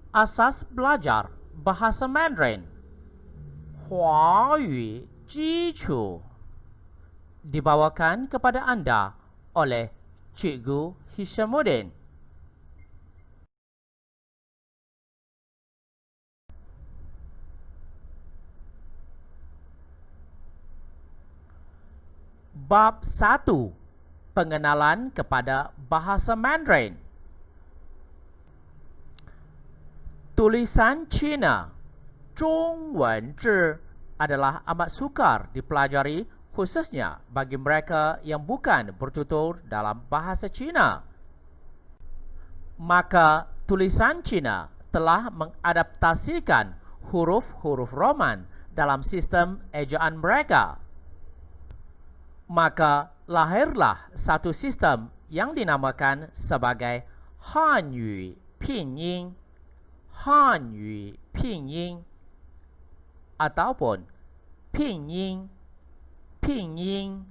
Asas belajar bahasa Mandarin. Huayu Jicu dibawakan kepada anda oleh Cikgu Hishamuddin. Bab 1. Pengenalan kepada bahasa Mandarin. Tulisan Cina Zhongwen Zhi adalah amat sukar dipelajari, khususnya bagi mereka yang bukan bertutur dalam bahasa Cina. Maka tulisan Cina telah mengadaptasikan huruf-huruf Roman dalam sistem ejaan mereka. Maka lahirlah satu sistem yang dinamakan sebagai Hanyu Pinyin, Hanyu Pinyin, ataupun Pinyin, Pinyin.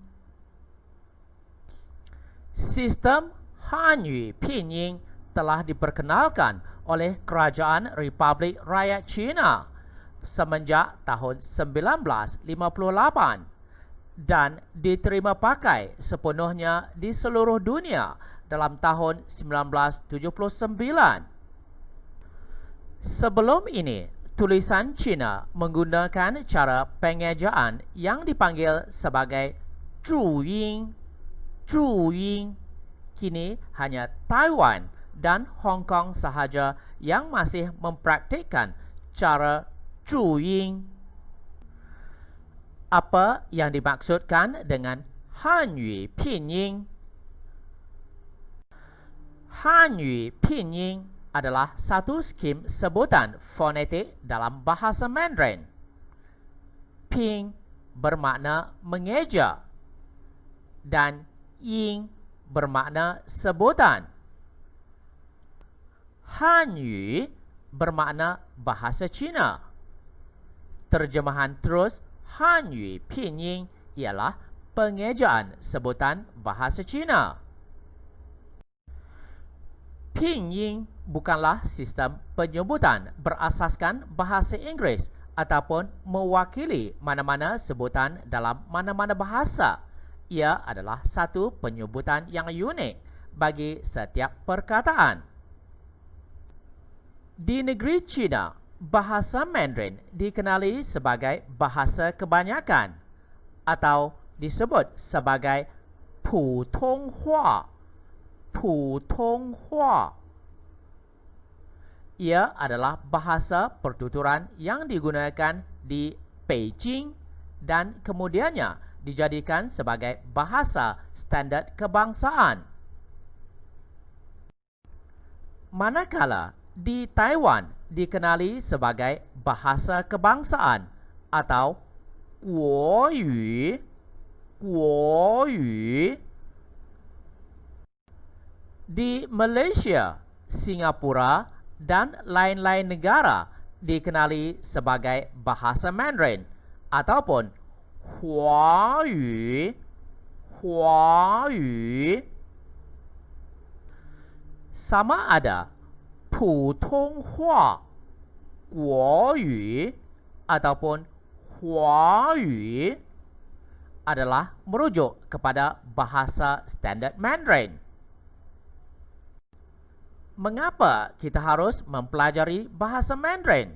Sistem Hanyu Pinyin telah diperkenalkan oleh Kerajaan Republik Rakyat Cina semenjak tahun 1958 dan diterima pakai sepenuhnya di seluruh dunia dalam tahun 1979. Sebelum ini, tulisan Cina menggunakan cara pengejaan yang dipanggil sebagai Zhuyin. Zhuyin. Kini hanya Taiwan dan Hong Kong sahaja yang masih mempraktikkan cara Zhuyin. Apa yang dimaksudkan dengan Hanyu Pinyin? Hanyu Pinyin adalah satu skim sebutan fonetik dalam bahasa Mandarin. Pin bermakna mengeja dan yin bermakna sebutan. Hanyu bermakna bahasa Cina. Terjemahan terus Hanyu Pinyin ialah pengejaan sebutan bahasa Cina. Pinyin bukanlah sistem penyebutan berasaskan bahasa Inggeris ataupun mewakili mana-mana sebutan dalam mana-mana bahasa. Ia adalah satu penyebutan yang unik bagi setiap perkataan. Di negeri China, bahasa Mandarin dikenali sebagai bahasa kebanyakan atau disebut sebagai Putonghua. Putonghua. Ia adalah bahasa pertuturan yang digunakan di Beijing dan kemudiannya dijadikan sebagai bahasa standard kebangsaan. Manakala di Taiwan dikenali sebagai bahasa kebangsaan atau Guoyu. Guoyu. Di Malaysia, Singapura, dan lain-lain negara dikenali sebagai bahasa Mandarin ataupun Huayu. Huayu. Sama ada Putonghua, Guoyu ataupun Huayu adalah merujuk kepada bahasa standard Mandarin. Mengapa kita harus mempelajari bahasa Mandarin?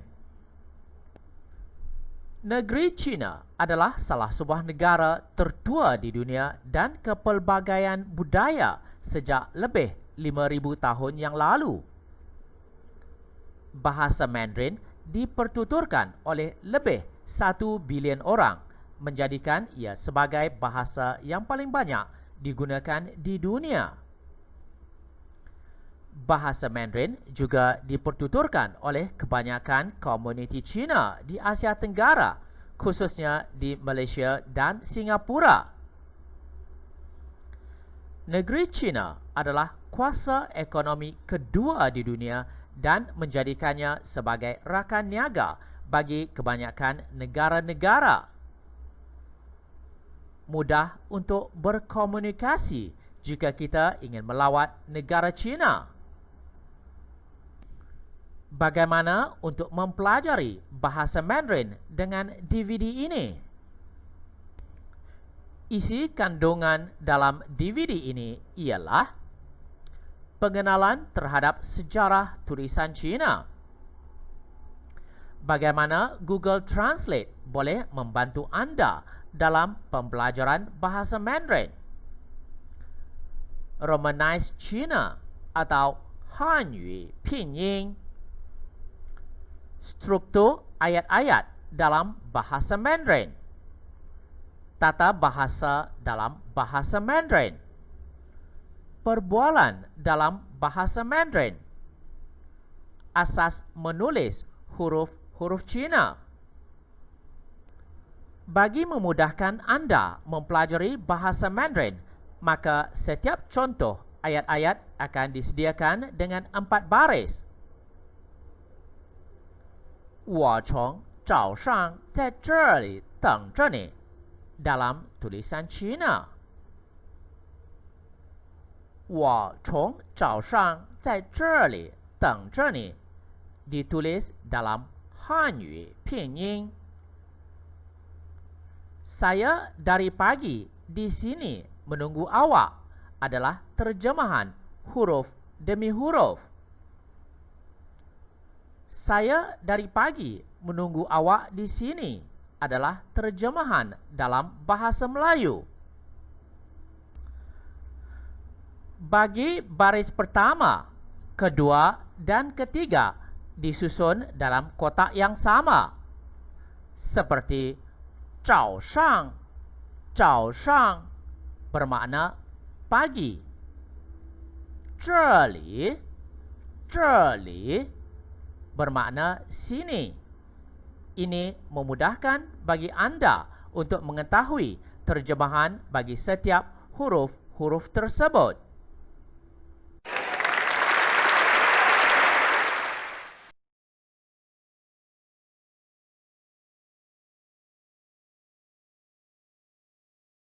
Negeri China adalah salah sebuah negara tertua di dunia dan kepelbagaian budaya sejak lebih 5,000 tahun yang lalu. Bahasa Mandarin dipertuturkan oleh lebih 1 bilion orang, menjadikan ia sebagai bahasa yang paling banyak digunakan di dunia. Bahasa Mandarin juga dipertuturkan oleh kebanyakan komuniti Cina di Asia Tenggara, khususnya di Malaysia dan Singapura. Negeri China adalah kuasa ekonomi kedua di dunia dan menjadikannya sebagai rakan niaga bagi kebanyakan negara-negara. Mudah untuk berkomunikasi jika kita ingin melawat negara China. Bagaimana untuk mempelajari bahasa Mandarin dengan DVD ini? Isi kandungan dalam DVD ini ialah pengenalan terhadap sejarah tulisan Cina, bagaimana Google Translate boleh membantu anda dalam pembelajaran bahasa Mandarin, Romanized Cina atau Hanyu Pinyin, struktur ayat-ayat dalam bahasa Mandarin, tata bahasa dalam bahasa Mandarin, perbualan dalam bahasa Mandarin, asas menulis huruf-huruf Cina. Bagi memudahkan anda mempelajari bahasa Mandarin, maka setiap contoh ayat-ayat akan disediakan dengan 4 baris. 我从早上在这里等着你 dalam tulisan Cina. 我从早上在这里等着你 ditulis dalam Hanyu Pinyin. Saya dari pagi di sini menunggu awak adalah terjemahan huruf demi huruf. Saya dari pagi menunggu awak di sini adalah terjemahan dalam bahasa Melayu. Bagi baris pertama, kedua, dan ketiga disusun dalam kotak yang sama, seperti 早上 bermakna pagi, 这里 bermakna sini. Ini memudahkan bagi anda untuk mengetahui terjemahan bagi setiap huruf-huruf tersebut.